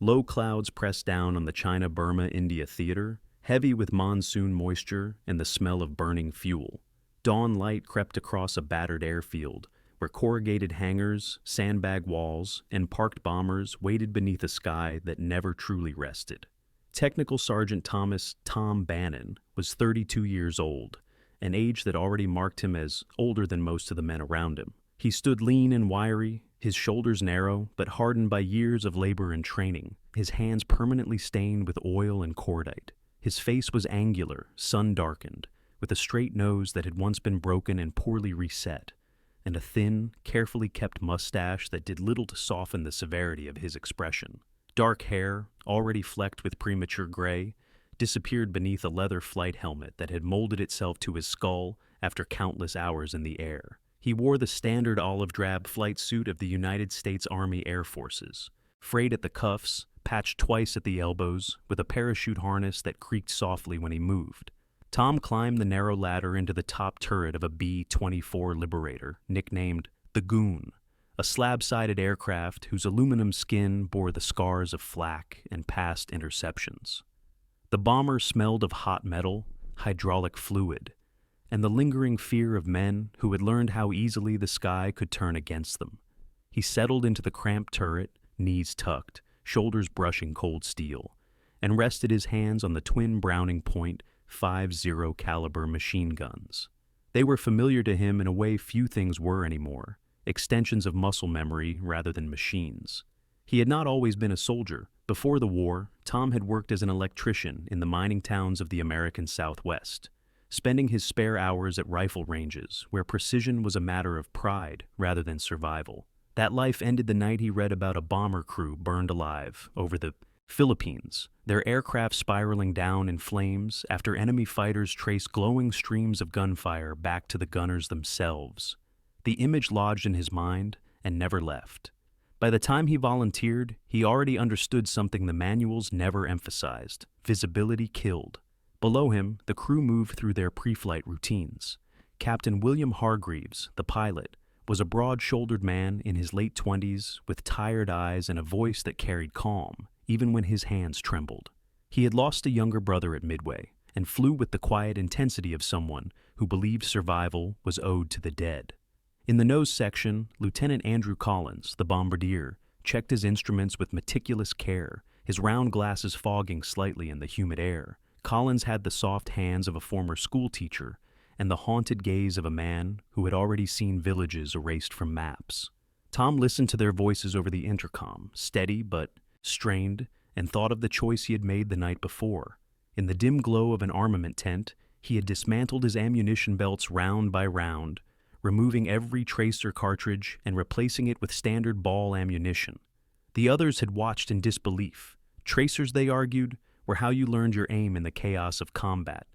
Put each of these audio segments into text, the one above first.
Low clouds pressed down on the China-Burma-India theater, heavy with monsoon moisture and the smell of burning fuel. Dawn light crept across a battered airfield, where corrugated hangars, sandbag walls, and parked bombers waited beneath a sky that never truly rested. Technical Sergeant Thomas "Tom" Bannon was 32 years old, an age that already marked him as older than most of the men around him. He stood lean and wiry, his shoulders narrow but hardened by years of labor and training, his hands permanently stained with oil and cordite. His face was angular, sun-darkened, with a straight nose that had once been broken and poorly reset, and a thin, carefully kept mustache that did little to soften the severity of his expression. Dark hair, already flecked with premature gray, disappeared beneath a leather flight helmet that had molded itself to his skull after countless hours in the air. He wore the standard olive-drab flight suit of the United States Army Air Forces, frayed at the cuffs, patched twice at the elbows, with a parachute harness that creaked softly when he moved. Tom climbed the narrow ladder into the top turret of a B-24 Liberator, nicknamed the Goon, a slab-sided aircraft whose aluminum skin bore the scars of flak and past interceptions. The bomber smelled of hot metal, hydraulic fluid, and the lingering fear of men who had learned how easily the sky could turn against them. He settled into the cramped turret, knees tucked, shoulders brushing cold steel, and rested his hands on the twin Browning Point .50 caliber machine guns. They were familiar to him in a way few things were anymore, extensions of muscle memory rather than machines. He had not always been a soldier. Before the war, Tom had worked as an electrician in the mining towns of the American Southwest, spending his spare hours at rifle ranges where precision was a matter of pride rather than survival. That life ended the night he read about a bomber crew burned alive over the Philippines, their aircraft spiraling down in flames after enemy fighters traced glowing streams of gunfire back to the gunners themselves. The image lodged in his mind and never left. By the time he volunteered, he already understood something the manuals never emphasized: visibility killed. Below him, the crew moved through their pre-flight routines. Captain William Hargreaves, the pilot, was a broad-shouldered man in his late 20s with tired eyes and a voice that carried calm, even when his hands trembled. He had lost a younger brother at Midway and flew with the quiet intensity of someone who believed survival was owed to the dead. In the nose section, Lieutenant Andrew Collins, the bombardier, checked his instruments with meticulous care, his round glasses fogging slightly in the humid air. Collins had the soft hands of a former schoolteacher and the haunted gaze of a man who had already seen villages erased from maps. Tom listened to their voices over the intercom, steady but strained, and thought of the choice he had made the night before. In the dim glow of an armament tent, he had dismantled his ammunition belts round by round, removing every tracer cartridge and replacing it with standard ball ammunition. The others had watched in disbelief. Tracers, they argued, were how you learned your aim in the chaos of combat.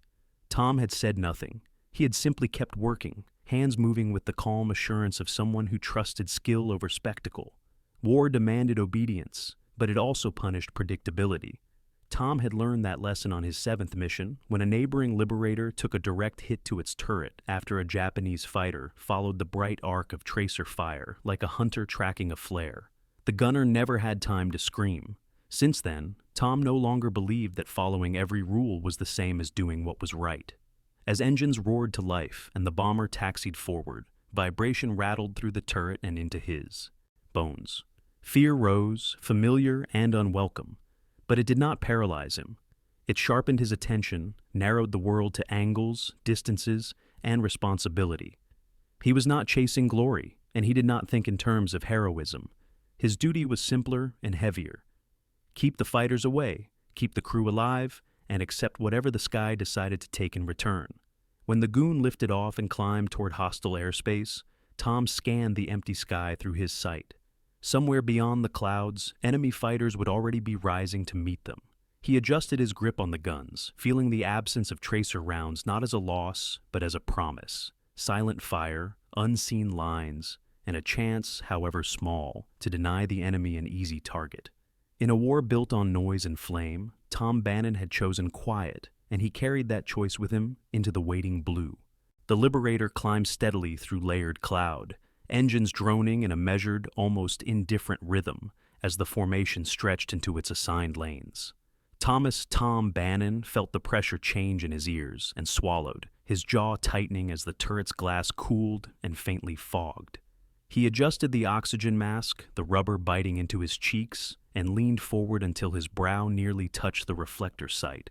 Tom had said nothing. He had simply kept working, hands moving with the calm assurance of someone who trusted skill over spectacle. War demanded obedience, but it also punished predictability. Tom had learned that lesson on his 7th mission when a neighboring Liberator took a direct hit to its turret after a Japanese fighter followed the bright arc of tracer fire like a hunter tracking a flare. The gunner never had time to scream. Since then, Tom no longer believed that following every rule was the same as doing what was right. As engines roared to life and the bomber taxied forward, vibration rattled through the turret and into his bones. Fear rose, familiar and unwelcome, but it did not paralyze him. It sharpened his attention, narrowed the world to angles, distances, and responsibility. He was not chasing glory, and he did not think in terms of heroism. His duty was simpler and heavier. Keep the fighters away, keep the crew alive, and accept whatever the sky decided to take in return. When the Goon lifted off and climbed toward hostile airspace, Tom scanned the empty sky through his sight. Somewhere beyond the clouds, enemy fighters would already be rising to meet them. He adjusted his grip on the guns, feeling the absence of tracer rounds not as a loss, but as a promise. Silent fire, unseen lines, and a chance, however small, to deny the enemy an easy target. In a war built on noise and flame, Tom Bannon had chosen quiet, and he carried that choice with him into the waiting blue. The Liberator climbed steadily through layered cloud, engines droning in a measured, almost indifferent rhythm, as the formation stretched into its assigned lanes. Thomas "Tom" Bannon felt the pressure change in his ears and swallowed, his jaw tightening as the turret's glass cooled and faintly fogged. He adjusted the oxygen mask, the rubber biting into his cheeks, and leaned forward until his brow nearly touched the reflector sight.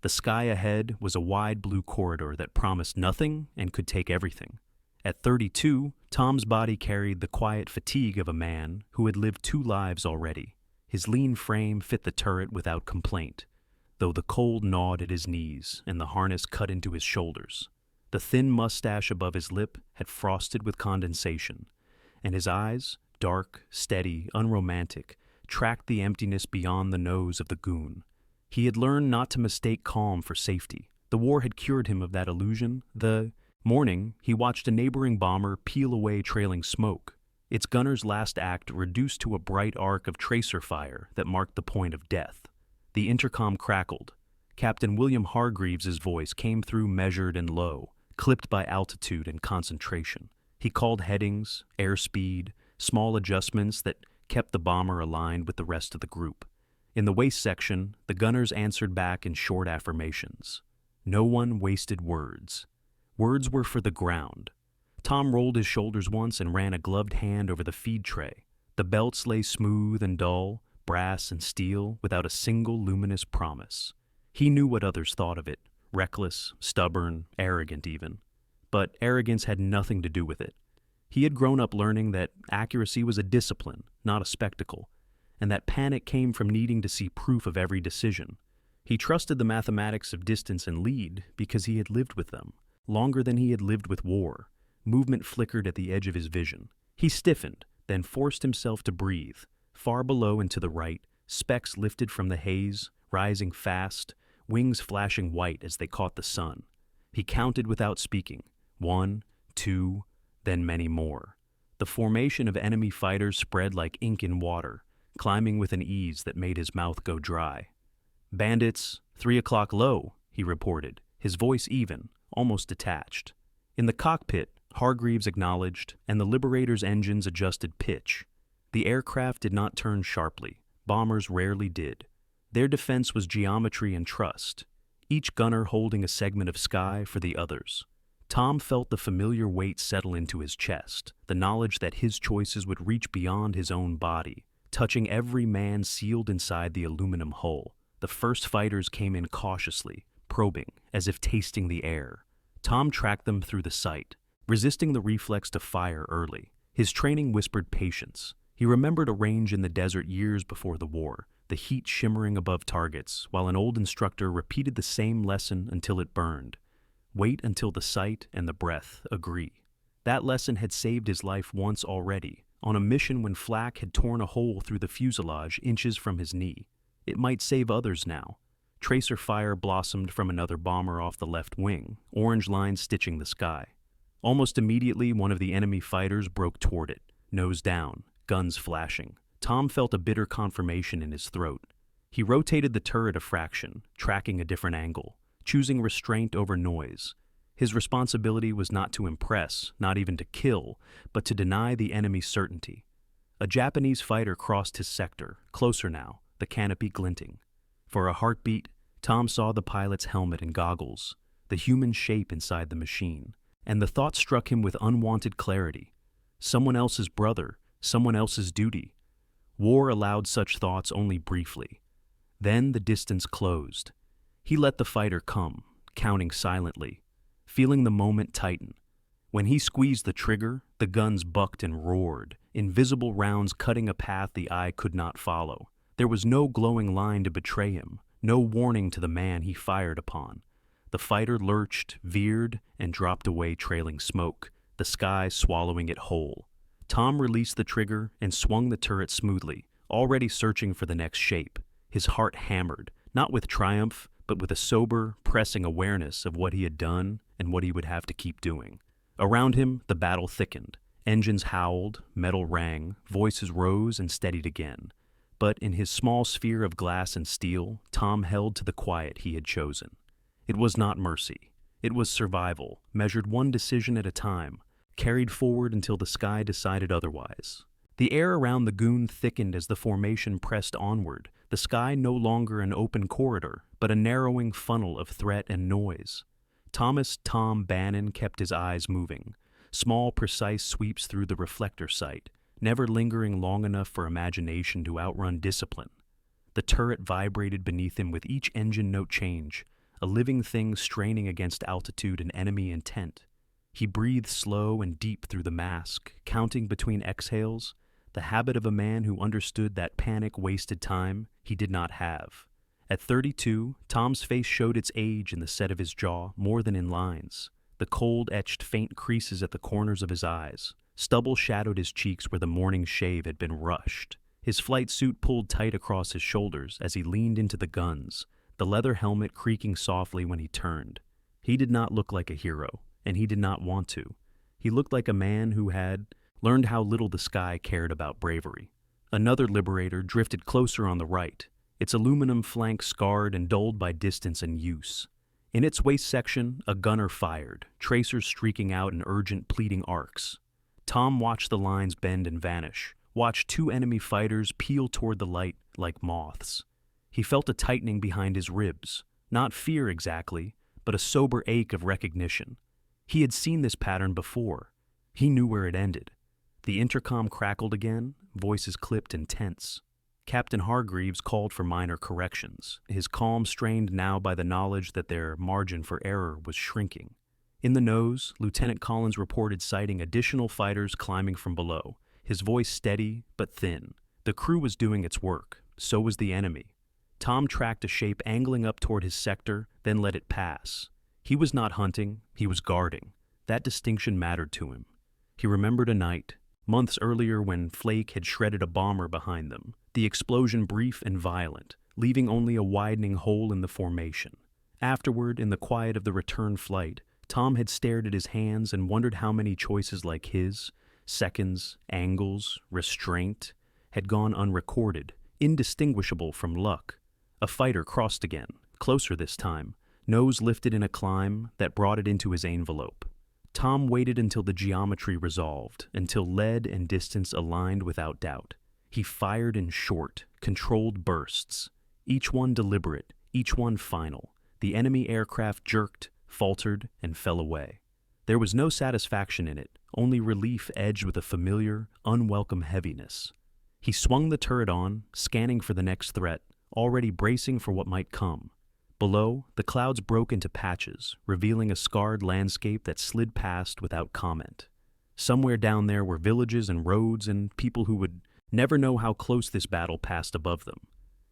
The sky ahead was a wide blue corridor that promised nothing and could take everything. At 32, Tom's body carried the quiet fatigue of a man who had lived 2 lives already. His lean frame fit the turret without complaint, though the cold gnawed at his knees and the harness cut into his shoulders. The thin mustache above his lip had frosted with condensation, and his eyes, dark, steady, unromantic, tracked the emptiness beyond the nose of the goon. He had learned not to mistake calm for safety. The war had cured him of that illusion. The morning, he watched a neighboring bomber peel away trailing smoke, its gunner's last act reduced to a bright arc of tracer fire that marked the point of death. The intercom crackled. Captain William Hargreaves's voice came through measured and low, clipped by altitude and concentration. He called headings, airspeed, small adjustments that kept the bomber aligned with the rest of the group. In the waist section, the gunners answered back in short affirmations. No one wasted words. Words were for the ground. Tom rolled his shoulders once and ran a gloved hand over the feed tray. The belts lay smooth and dull, brass and steel, without a single luminous promise. He knew what others thought of it, reckless, stubborn, arrogant even. But arrogance had nothing to do with it. He had grown up learning that accuracy was a discipline, not a spectacle, and that panic came from needing to see proof of every decision. He trusted the mathematics of distance and lead because he had lived with them, longer than he had lived with war. Movement flickered at the edge of his vision. He stiffened, then forced himself to breathe. Far below and to the right, specks lifted from the haze, rising fast, wings flashing white as they caught the sun. He counted without speaking. 1, 2, then many more. The formation of enemy fighters spread like ink in water, climbing with an ease that made his mouth go dry. "Bandits, 3 o'clock low," he reported, his voice even, almost detached. In the cockpit, Hargreaves acknowledged, and the Liberator's engines adjusted pitch. The aircraft did not turn sharply. Bombers rarely did. Their defense was geometry and trust, each gunner holding a segment of sky for the others. Tom felt the familiar weight settle into his chest, the knowledge that his choices would reach beyond his own body, touching every man sealed inside the aluminum hull. The first fighters came in cautiously, probing, as if tasting the air. Tom tracked them through the sight, resisting the reflex to fire early. His training whispered patience. He remembered a range in the desert years before the war, the heat shimmering above targets, while an old instructor repeated the same lesson until it burned. Wait until the sight and the breath agree. That lesson had saved his life once already, on a mission when flak had torn a hole through the fuselage inches from his knee. It might save others now. Tracer fire blossomed from another bomber off the left wing, orange lines stitching the sky. Almost immediately, one of the enemy fighters broke toward it, nose down, guns flashing. Tom felt a bitter confirmation in his throat. He rotated the turret a fraction, tracking a different angle, choosing restraint over noise. His responsibility was not to impress, not even to kill, but to deny the enemy certainty. A Japanese fighter crossed his sector, closer now, the canopy glinting. For a heartbeat, Tom saw the pilot's helmet and goggles, the human shape inside the machine, and the thought struck him with unwanted clarity. Someone else's brother, someone else's duty. War allowed such thoughts only briefly. Then the distance closed. He let the fighter come, counting silently, feeling the moment tighten. When he squeezed the trigger, the guns bucked and roared, invisible rounds cutting a path the eye could not follow. There was no glowing line to betray him, no warning to the man he fired upon. The fighter lurched, veered, and dropped away trailing smoke, the sky swallowing it whole. Tom released the trigger and swung the turret smoothly, already searching for the next shape. His heart hammered, not with triumph, but with a sober, pressing awareness of what he had done and what he would have to keep doing. Around him, the battle thickened. Engines howled, metal rang, voices rose and steadied again. But in his small sphere of glass and steel, Tom held to the quiet he had chosen. It was not mercy. It was survival, measured one decision at a time, carried forward until the sky decided otherwise. The air around the goon thickened as the formation pressed onward, the sky no longer an open corridor, but a narrowing funnel of threat and noise. Tom Bannon kept his eyes moving, small, precise sweeps through the reflector sight, never lingering long enough for imagination to outrun discipline. The turret vibrated beneath him with each engine note change, a living thing straining against altitude and enemy intent. He breathed slow and deep through the mask, counting between exhales, the habit of a man who understood that panic wasted time he did not have. At 32, Tom's face showed its age in the set of his jaw more than in lines. The cold etched faint creases at the corners of his eyes. Stubble shadowed his cheeks where the morning shave had been rushed. His flight suit pulled tight across his shoulders as he leaned into the guns, the leather helmet creaking softly when he turned. He did not look like a hero, and he did not want to. He looked like a man who had learned how little the sky cared about bravery. Another Liberator drifted closer on the right, its aluminum flank scarred and dulled by distance and use. In its waist section, a gunner fired, tracers streaking out in urgent, pleading arcs. Tom watched the lines bend and vanish, watched two enemy fighters peel toward the light like moths. He felt a tightening behind his ribs, not fear exactly, but a sober ache of recognition. He had seen this pattern before. He knew where it ended. The intercom crackled again, voices clipped and tense. Captain Hargreaves called for minor corrections, his calm strained now by the knowledge that their margin for error was shrinking. In the nose, Lieutenant Collins reported sighting additional fighters climbing from below, his voice steady but thin. The crew was doing its work, so was the enemy. Tom tracked a shape angling up toward his sector, then let it pass. He was not hunting, he was guarding. That distinction mattered to him. He remembered a night, months earlier when Flake had shredded a bomber behind them, the explosion brief and violent, leaving only a widening hole in the formation. Afterward, in the quiet of the return flight, Tom had stared at his hands and wondered how many choices like his, seconds, angles, restraint, had gone unrecorded, indistinguishable from luck. A fighter crossed again, closer this time, nose lifted in a climb that brought it into his envelope. Tom waited until the geometry resolved, until lead and distance aligned without doubt. He fired in short, controlled bursts, each one deliberate, each one final. The enemy aircraft jerked, faltered, and fell away. There was no satisfaction in it, only relief edged with a familiar, unwelcome heaviness. He swung the turret on, scanning for the next threat, already bracing for what might come. Below, the clouds broke into patches, revealing a scarred landscape that slid past without comment. Somewhere down there were villages and roads and people who would never know how close this battle passed above them.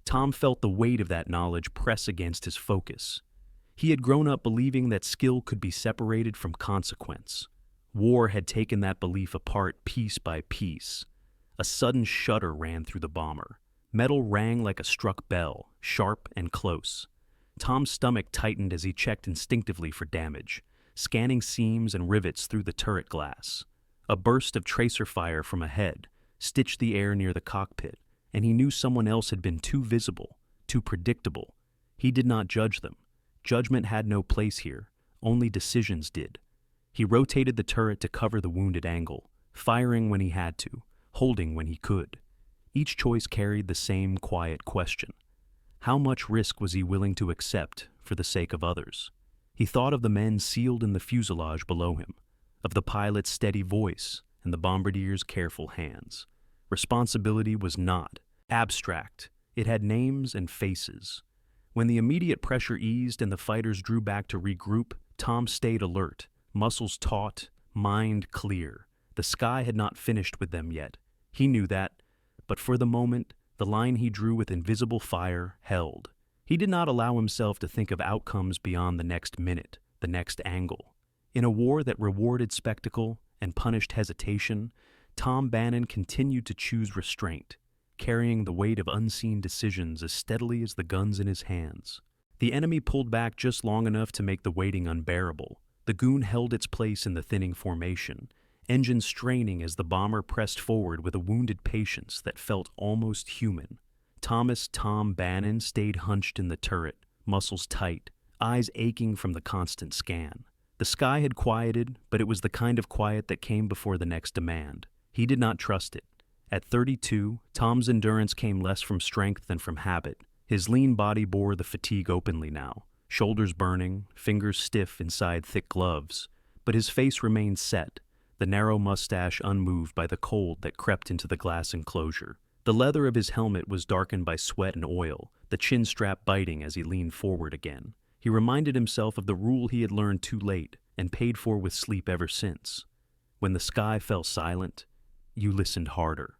Tom felt the weight of that knowledge press against his focus. He had grown up believing that skill could be separated from consequence. War had taken that belief apart piece by piece. A sudden shudder ran through the bomber. Metal rang like a struck bell, sharp and close. Tom's stomach tightened as he checked instinctively for damage, scanning seams and rivets through the turret glass. A burst of tracer fire from ahead stitched the air near the cockpit, and he knew someone else had been too visible, too predictable. He did not judge them. Judgment had no place here, only decisions did. He rotated the turret to cover the wounded angle, firing when he had to, holding when he could. Each choice carried the same quiet question. How much risk was he willing to accept for the sake of others? He thought of the men sealed in the fuselage below him, of the pilot's steady voice and the bombardier's careful hands. Responsibility was not abstract. It had names and faces. When the immediate pressure eased and the fighters drew back to regroup, Tom stayed alert, muscles taut, mind clear. The sky had not finished with them yet. He knew that, but for the moment, the line he drew with invisible fire held. He did not allow himself to think of outcomes beyond the next minute, the next angle. In a war that rewarded spectacle and punished hesitation, Tom Bannon continued to choose restraint, carrying the weight of unseen decisions as steadily as the guns in his hands. The enemy pulled back just long enough to make the waiting unbearable. The goon held its place in the thinning formation, engines straining as the bomber pressed forward with a wounded patience that felt almost human. Tom Bannon stayed hunched in the turret, muscles tight, eyes aching from the constant scan. The sky had quieted, but it was the kind of quiet that came before the next demand. He did not trust it, At 32, Tom's endurance came less from strength than from habit. His lean body bore the fatigue openly now, shoulders burning, fingers stiff inside thick gloves. But his face remained set, the narrow mustache unmoved by the cold that crept into the glass enclosure. The leather of his helmet was darkened by sweat and oil, the chin strap biting as he leaned forward again. He reminded himself of the rule he had learned too late and paid for with sleep ever since. When the sky fell silent, you listened harder.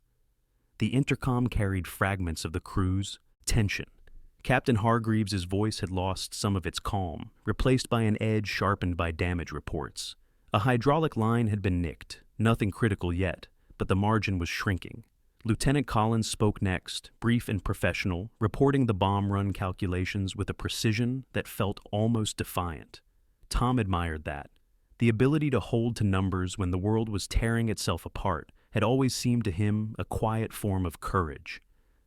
The intercom carried fragments of the crew's tension. Captain Hargreaves' voice had lost some of its calm, replaced by an edge sharpened by damage reports. A hydraulic line had been nicked, nothing critical yet, but the margin was shrinking. Lieutenant Collins spoke next, brief and professional, reporting the bomb run calculations with a precision that felt almost defiant. Tom admired that. The ability to hold to numbers when the world was tearing itself apart had always seemed to him a quiet form of courage.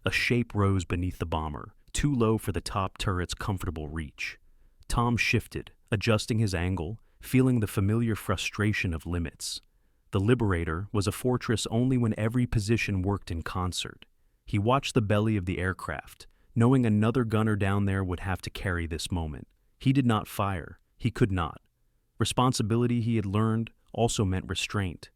A shape rose beneath the bomber, too low for the top turret's comfortable reach. Tom shifted, adjusting his angle, feeling the familiar frustration of limits. The Liberator was a fortress only when every position worked in concert. He watched the belly of the aircraft, knowing another gunner down there would have to carry this moment. He did not fire. He could not. Responsibility, he had learned, also meant restraint.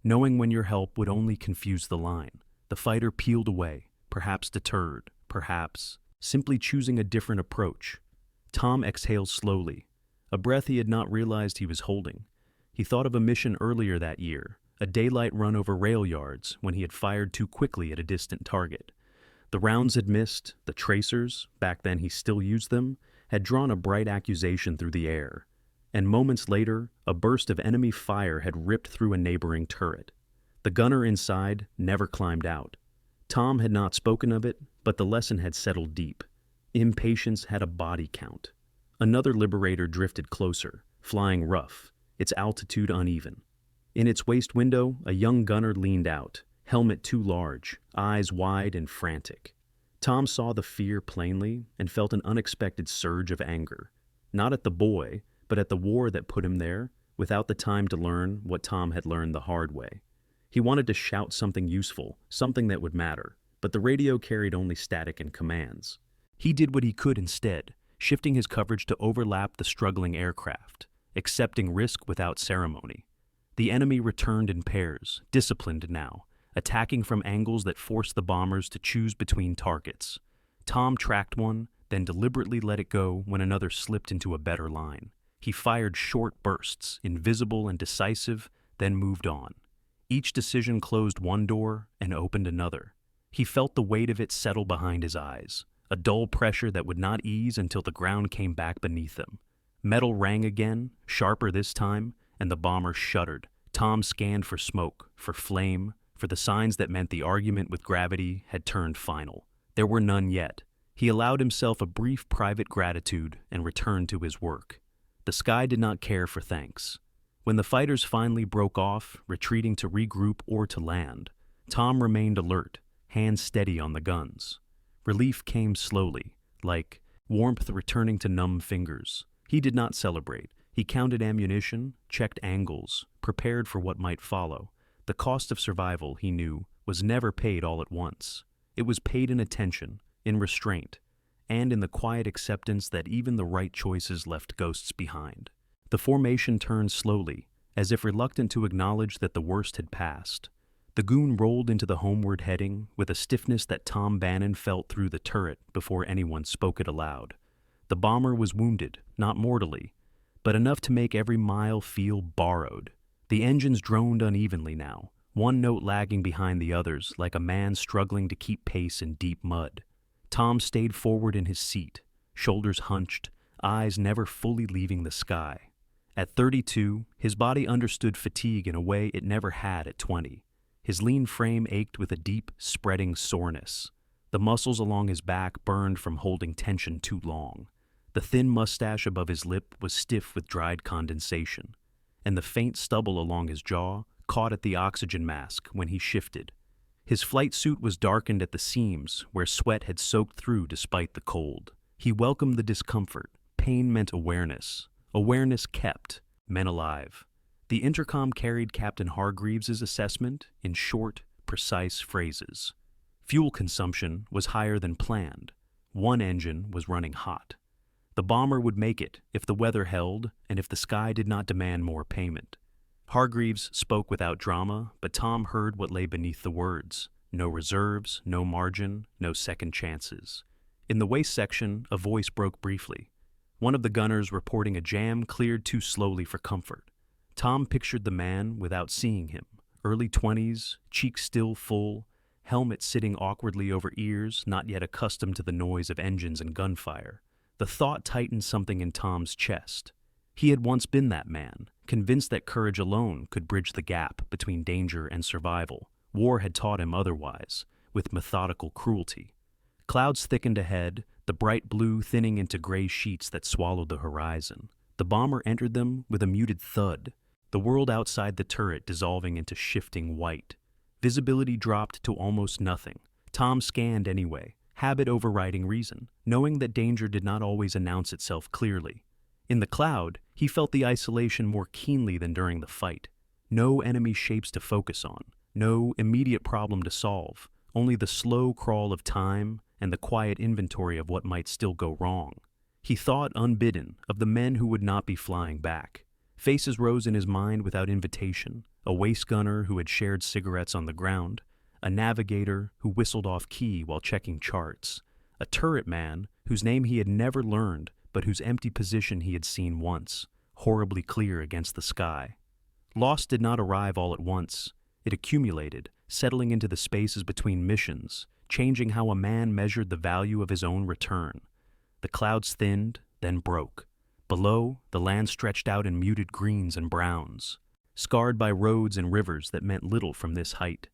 Knowing when your help would only confuse the line. The fighter peeled away, perhaps deterred, perhaps simply choosing a different approach. Tom exhaled slowly, a breath he had not realized he was holding. He thought of a mission earlier that year, a daylight run over rail yards when he had fired too quickly at a distant target. The rounds had missed, the tracers, back then he still used them, had drawn a bright accusation through the air. And moments later, a burst of enemy fire had ripped through a neighboring turret. The gunner inside never climbed out. Tom had not spoken of it, but the lesson had settled deep. Impatience had a body count. Another Liberator drifted closer, flying rough, its altitude uneven. In its waist window, a young gunner leaned out, helmet too large, eyes wide and frantic. Tom saw the fear plainly and felt an unexpected surge of anger. Not at the boy, but at the war that put him there, without the time to learn what Tom had learned the hard way. He wanted to shout something useful, something that would matter, but the radio carried only static and commands. He did what he could instead, shifting his coverage to overlap the struggling aircraft, accepting risk without ceremony. The enemy returned in pairs, disciplined now, attacking from angles that forced the bombers to choose between targets. Tom tracked one, then deliberately let it go when another slipped into a better line. He fired short bursts, invisible and decisive, then moved on. Each decision closed one door and opened another. He felt the weight of it settle behind his eyes, a dull pressure that would not ease until the ground came back beneath him. Metal rang again, sharper this time, and the bomber shuddered. Tom scanned for smoke, for flame, for the signs that meant the argument with gravity had turned final. There were none yet. He allowed himself a brief private gratitude and returned to his work. The sky did not care for thanks. When the fighters finally broke off, retreating to regroup or to land, Tom remained alert, hands steady on the guns. Relief came slowly, like warmth returning to numb fingers. He did not celebrate. He counted ammunition, checked angles, prepared for what might follow. The cost of survival, he knew, was never paid all at once. It was paid in attention, in restraint, and in the quiet acceptance that even the right choices left ghosts behind. The formation turned slowly, as if reluctant to acknowledge that the worst had passed. The goon rolled into the homeward heading with a stiffness that Tom Bannon felt through the turret before anyone spoke it aloud. The bomber was wounded, not mortally, but enough to make every mile feel borrowed. The engines droned unevenly now, one note lagging behind the others like a man struggling to keep pace in deep mud. Tom stayed forward in his seat, shoulders hunched, eyes never fully leaving the sky. At 32, his body understood fatigue in a way it never had at 20. His lean frame ached with a deep, spreading soreness. The muscles along his back burned from holding tension too long. The thin mustache above his lip was stiff with dried condensation, and the faint stubble along his jaw caught at the oxygen mask when he shifted. His flight suit was darkened at the seams where sweat had soaked through despite the cold. He welcomed the discomfort. Pain meant awareness. Awareness kept men alive. The intercom carried Captain Hargreaves' assessment in short, precise phrases. Fuel consumption was higher than planned. One engine was running hot. The bomber would make it if the weather held and if the sky did not demand more payment. Hargreaves spoke without drama, but Tom heard what lay beneath the words. No reserves, no margin, no second chances. In the waist section, a voice broke briefly. One of the gunners reporting a jam cleared too slowly for comfort. Tom pictured the man without seeing him. Early 20s, cheeks still full, helmet sitting awkwardly over ears, not yet accustomed to the noise of engines and gunfire. The thought tightened something in Tom's chest. He had once been that man, convinced that courage alone could bridge the gap between danger and survival. War had taught him otherwise, with methodical cruelty. Clouds thickened ahead, the bright blue thinning into gray sheets that swallowed the horizon. The bomber entered them with a muted thud, the world outside the turret dissolving into shifting white. Visibility dropped to almost nothing. Tom scanned anyway, habit overriding reason, knowing that danger did not always announce itself clearly. In the cloud, he felt the isolation more keenly than during the fight. No enemy shapes to focus on, no immediate problem to solve, only the slow crawl of time and the quiet inventory of what might still go wrong. He thought, unbidden, of the men who would not be flying back. Faces rose in his mind without invitation, a waist gunner who had shared cigarettes on the ground, a navigator who whistled off key while checking charts, a turret man whose name he had never learned but whose empty position he had seen once, horribly clear against the sky. Loss did not arrive all at once. It accumulated, settling into the spaces between missions, changing how a man measured the value of his own return. The clouds thinned, then broke. Below, the land stretched out in muted greens and browns, scarred by roads and rivers that meant little from this height.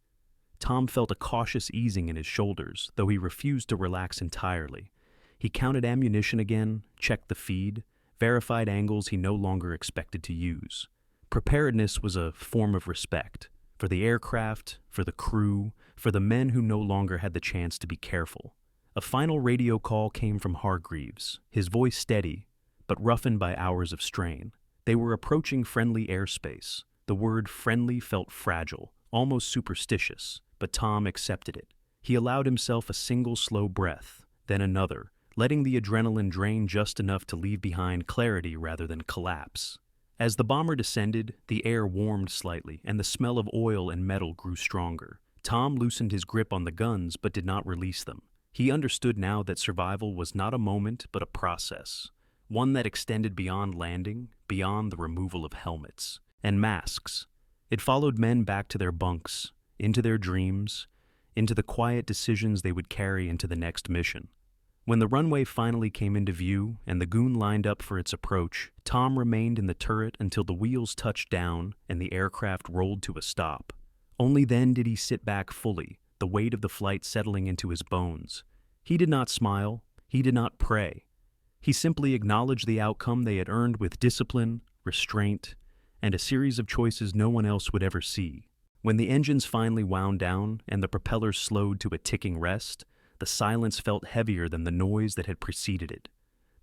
Tom felt a cautious easing in his shoulders, though he refused to relax entirely. He counted ammunition again, checked the feed, verified angles he no longer expected to use. Preparedness was a form of respect, for the aircraft, for the crew, for the men who no longer had the chance to be careful. A final radio call came from Hargreaves, his voice steady, but roughened by hours of strain. They were approaching friendly airspace. The word friendly felt fragile, almost superstitious, but Tom accepted it. He allowed himself a single slow breath, then another, letting the adrenaline drain just enough to leave behind clarity rather than collapse. As the bomber descended, the air warmed slightly, and the smell of oil and metal grew stronger. Tom loosened his grip on the guns but did not release them. He understood now that survival was not a moment but a process, one that extended beyond landing, beyond the removal of helmets and masks. It followed men back to their bunks, into their dreams, into the quiet decisions they would carry into the next mission. When the runway finally came into view and the goon lined up for its approach, Tom remained in the turret until the wheels touched down and the aircraft rolled to a stop. Only then did he sit back fully, the weight of the flight settling into his bones. He did not smile, he did not pray. He simply acknowledged the outcome they had earned with discipline, restraint, and a series of choices no one else would ever see. When the engines finally wound down and the propellers slowed to a ticking rest, the silence felt heavier than the noise that had preceded it.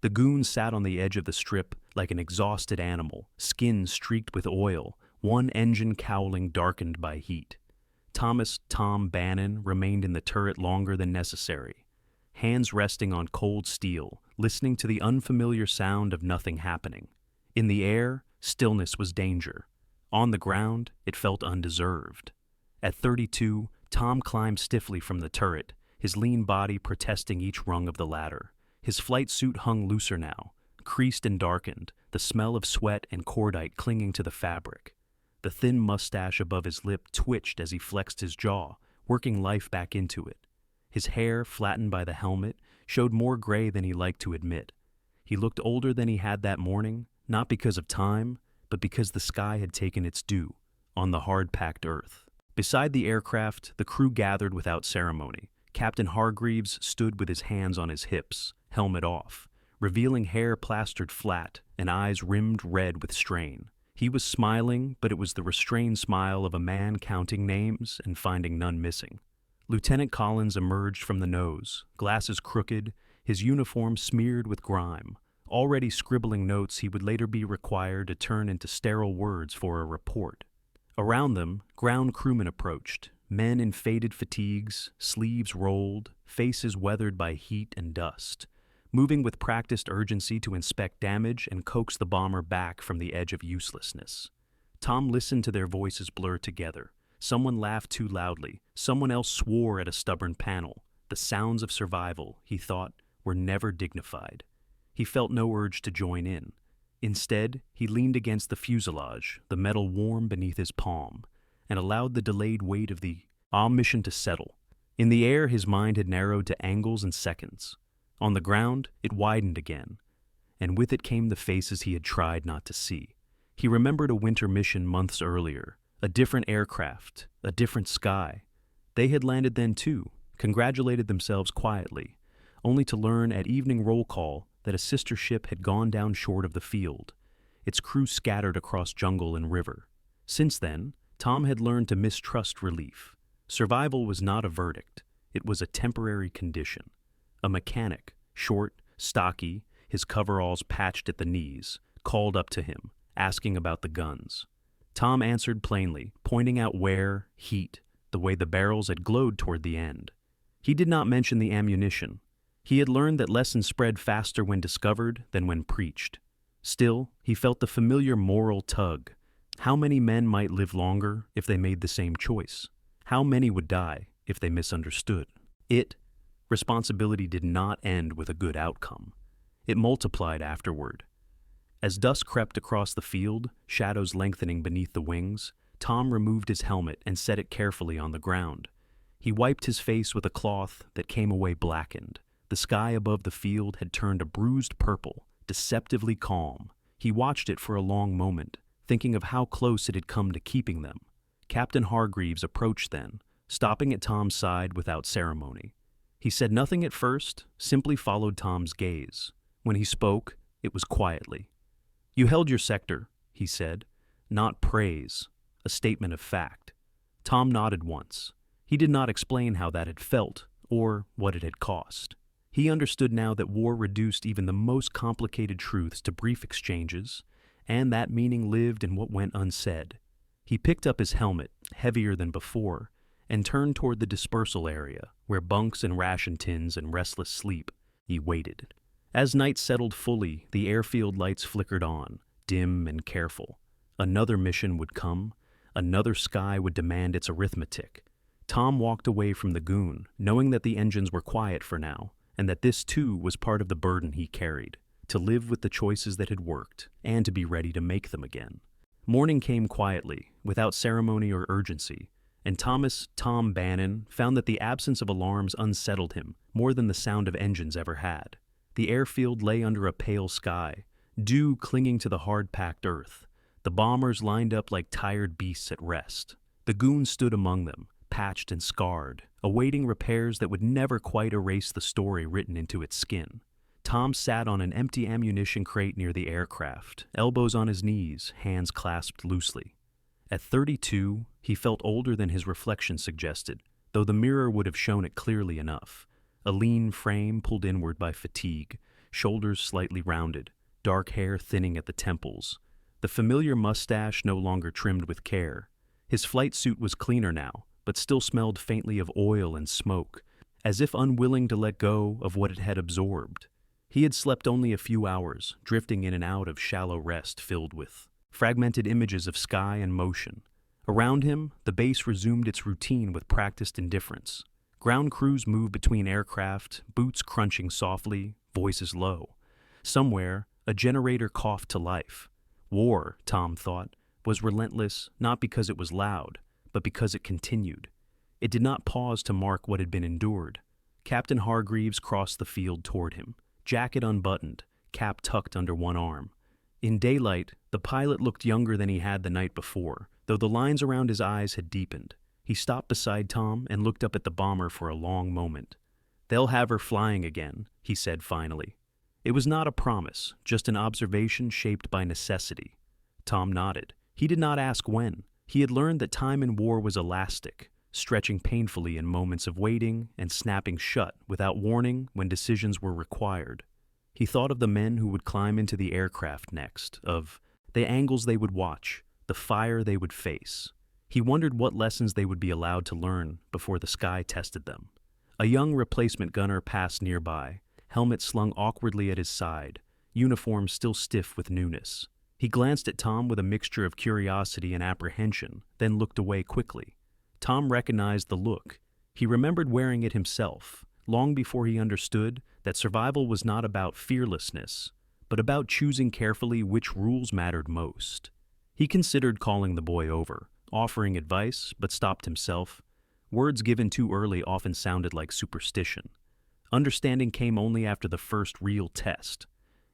The goon sat on the edge of the strip like an exhausted animal, skin streaked with oil, one engine cowling darkened by heat. Tom Bannon remained in the turret longer than necessary, hands resting on cold steel, listening to the unfamiliar sound of nothing happening. In the air, stillness was danger. On the ground, it felt undeserved. At 32, Tom climbed stiffly from the turret, his lean body protesting each rung of the ladder. His flight suit hung looser now, creased and darkened, the smell of sweat and cordite clinging to the fabric. The thin mustache above his lip twitched as he flexed his jaw, working life back into it. His hair, flattened by the helmet, showed more gray than he liked to admit. He looked older than he had that morning, not because of time, but because the sky had taken its due, on the hard-packed earth. Beside the aircraft, the crew gathered without ceremony. Captain Hargreaves stood with his hands on his hips, helmet off, revealing hair plastered flat and eyes rimmed red with strain. He was smiling, but it was the restrained smile of a man counting names and finding none missing. Lieutenant Collins emerged from the nose, glasses crooked, his uniform smeared with grime, already scribbling notes he would later be required to turn into sterile words for a report. Around them, ground crewmen approached, Men in faded fatigues, sleeves rolled, faces weathered by heat and dust, moving with practiced urgency to inspect damage and coax the bomber back from the edge of uselessness. Tom listened to their voices blur together. Someone laughed too loudly. Someone else swore at a stubborn panel. The sounds of survival, he thought, were never dignified. He felt no urge to join in. Instead, he leaned against the fuselage, the metal warm beneath his palm, and allowed the delayed weight of the mission to settle. In the air, his mind had narrowed to angles and seconds. On the ground, it widened again, and with it came the faces he had tried not to see. He remembered a winter mission months earlier, a different aircraft, a different sky. They had landed then too, congratulated themselves quietly, only to learn at evening roll call that a sister ship had gone down short of the field, its crew scattered across jungle and river. Since then, Tom had learned to mistrust relief. Survival was not a verdict, it was a temporary condition. A mechanic, short, stocky, his coveralls patched at the knees, called up to him, asking about the guns. Tom answered plainly, pointing out wear, heat, the way the barrels had glowed toward the end. He did not mention the ammunition. He had learned that lessons spread faster when discovered than when preached. Still, he felt the familiar moral tug. How many men might live longer if they made the same choice? How many would die if they misunderstood? Responsibility did not end with a good outcome. It multiplied afterward. As dusk crept across the field, shadows lengthening beneath the wings, Tom removed his helmet and set it carefully on the ground. He wiped his face with a cloth that came away blackened. The sky above the field had turned a bruised purple, deceptively calm. He watched it for a long moment, thinking of how close it had come to keeping them. Captain Hargreaves approached then, stopping at Tom's side without ceremony. He said nothing at first, simply followed Tom's gaze. When he spoke, it was quietly. "You held your sector," he said. "Not praise, a statement of fact." Tom nodded once. He did not explain how that had felt, or what it had cost. He understood now that war reduced even the most complicated truths to brief exchanges, and that meaning lived in what went unsaid. He picked up his helmet, heavier than before, and turned toward the dispersal area, where bunks and ration tins and restless sleep. He waited. As night settled fully, the airfield lights flickered on, dim and careful. Another mission would come. Another sky would demand its arithmetic. Tom walked away from the goon, knowing that the engines were quiet for now, and that this too was part of the burden he carried, to live with the choices that had worked, and to be ready to make them again. Morning came quietly, without ceremony or urgency, and Tom Bannon found that the absence of alarms unsettled him more than the sound of engines ever had. The airfield lay under a pale sky, dew clinging to the hard-packed earth. The bombers lined up like tired beasts at rest. The goons stood among them, patched and scarred, awaiting repairs that would never quite erase the story written into its skin. Tom sat on an empty ammunition crate near the aircraft, elbows on his knees, hands clasped loosely. At 32, he felt older than his reflection suggested, though the mirror would have shown it clearly enough. A lean frame pulled inward by fatigue, shoulders slightly rounded, dark hair thinning at the temples. The familiar mustache no longer trimmed with care. His flight suit was cleaner now, but still smelled faintly of oil and smoke, as if unwilling to let go of what it had absorbed. He had slept only a few hours, drifting in and out of shallow rest filled with fragmented images of sky and motion. Around him, the base resumed its routine with practiced indifference. Ground crews moved between aircraft, boots crunching softly, voices low. Somewhere, a generator coughed to life. War, Tom thought, was relentless not because it was loud, but because it continued. It did not pause to mark what had been endured. Captain Hargreaves crossed the field toward him, jacket unbuttoned, cap tucked under one arm. In daylight, the pilot looked younger than he had the night before, though the lines around his eyes had deepened. He stopped beside Tom and looked up at the bomber for a long moment. "They'll have her flying again," he said finally. It was not a promise, just an observation shaped by necessity. Tom nodded. He did not ask when. He had learned that time in war was elastic, stretching painfully in moments of waiting and snapping shut without warning when decisions were required. He thought of the men who would climb into the aircraft next, of the angles they would watch, the fire they would face. He wondered what lessons they would be allowed to learn before the sky tested them. A young replacement gunner passed nearby, helmet slung awkwardly at his side, uniform still stiff with newness. He glanced at Tom with a mixture of curiosity and apprehension, then looked away quickly. Tom recognized the look. He remembered wearing it himself, long before he understood that survival was not about fearlessness, but about choosing carefully which rules mattered most. He considered calling the boy over, offering advice, but stopped himself. Words given too early often sounded like superstition. Understanding came only after the first real test.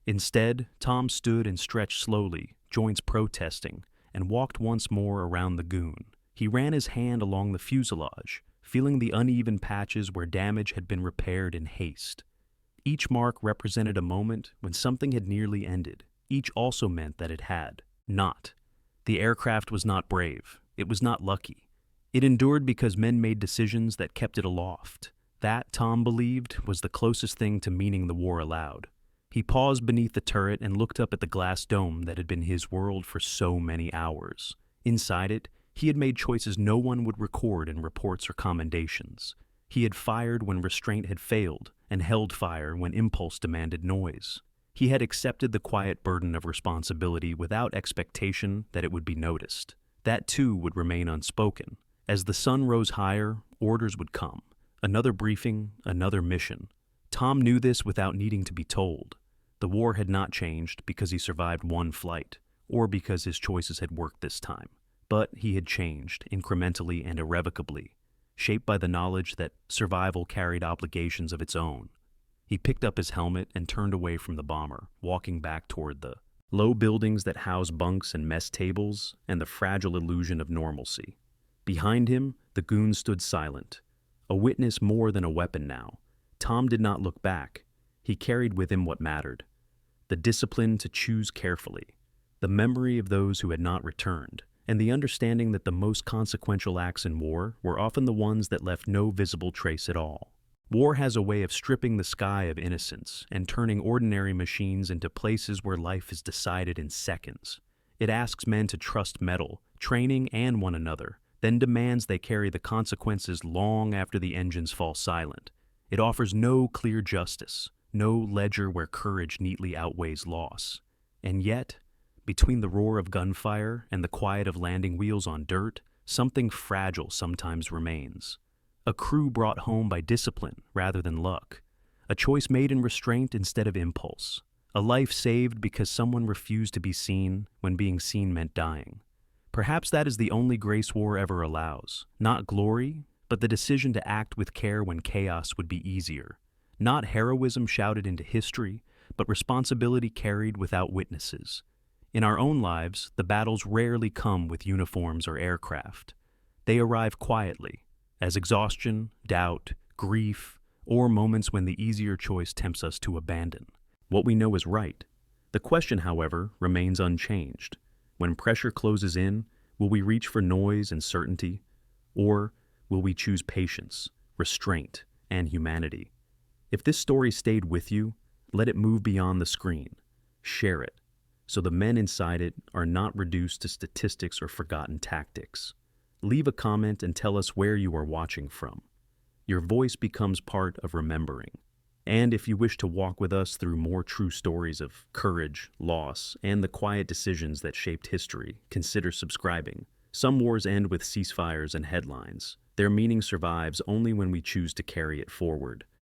Instead, Tom stood and stretched slowly, joints protesting, and walked once more around the goon. He ran his hand along the fuselage, feeling the uneven patches where damage had been repaired in haste. Each mark represented a moment when something had nearly ended. Each also meant that it had not. The aircraft was not brave. It was not lucky. It endured because men made decisions that kept it aloft. That, Tom believed, was the closest thing to meaning the war allowed. He paused beneath the turret and looked up at the glass dome that had been his world for so many hours. Inside it, he had made choices no one would record in reports or commendations. He had fired when restraint had failed and held fire when impulse demanded noise. He had accepted the quiet burden of responsibility without expectation that it would be noticed. That too would remain unspoken. As the sun rose higher, orders would come. Another briefing, another mission. Tom knew this without needing to be told. The war had not changed because he survived one flight, or because his choices had worked this time. But he had changed, incrementally and irrevocably, shaped by the knowledge that survival carried obligations of its own. He picked up his helmet and turned away from the bomber, walking back toward the low buildings that house bunks and mess tables and the fragile illusion of normalcy. Behind him, the goon stood silent, a witness more than a weapon now. Tom did not look back. He carried with him what mattered: the discipline to choose carefully, the memory of those who had not returned, and the understanding that the most consequential acts in war were often the ones that left no visible trace at all. War has a way of stripping the sky of innocence and turning ordinary machines into places where life is decided in seconds. It asks men to trust metal, training, and one another, then demands they carry the consequences long after the engines fall silent. It offers no clear justice, no ledger where courage neatly outweighs loss. And yet, between the roar of gunfire and the quiet of landing wheels on dirt, something fragile sometimes remains. A crew brought home by discipline rather than luck. A choice made in restraint instead of impulse. A life saved because someone refused to be seen when being seen meant dying. Perhaps that is the only grace war ever allows. Not glory, but the decision to act with care when chaos would be easier. Not heroism shouted into history, but responsibility carried without witnesses. In our own lives, the battles rarely come with uniforms or aircraft. They arrive quietly, as exhaustion, doubt, grief, or moments when the easier choice tempts us to abandon what we know is right. The question, however, remains unchanged. When pressure closes in, will we reach for noise and certainty, or will we choose patience, restraint, and humanity? If this story stayed with you, let it move beyond the screen. Share it, so the men inside it are not reduced to statistics or forgotten tactics. Leave a comment and tell us where you are watching from. Your voice becomes part of remembering. And if you wish to walk with us through more true stories of courage, loss, and the quiet decisions that shaped history, consider subscribing. Some wars end with ceasefires and headlines. Their meaning survives only when we choose to carry it forward.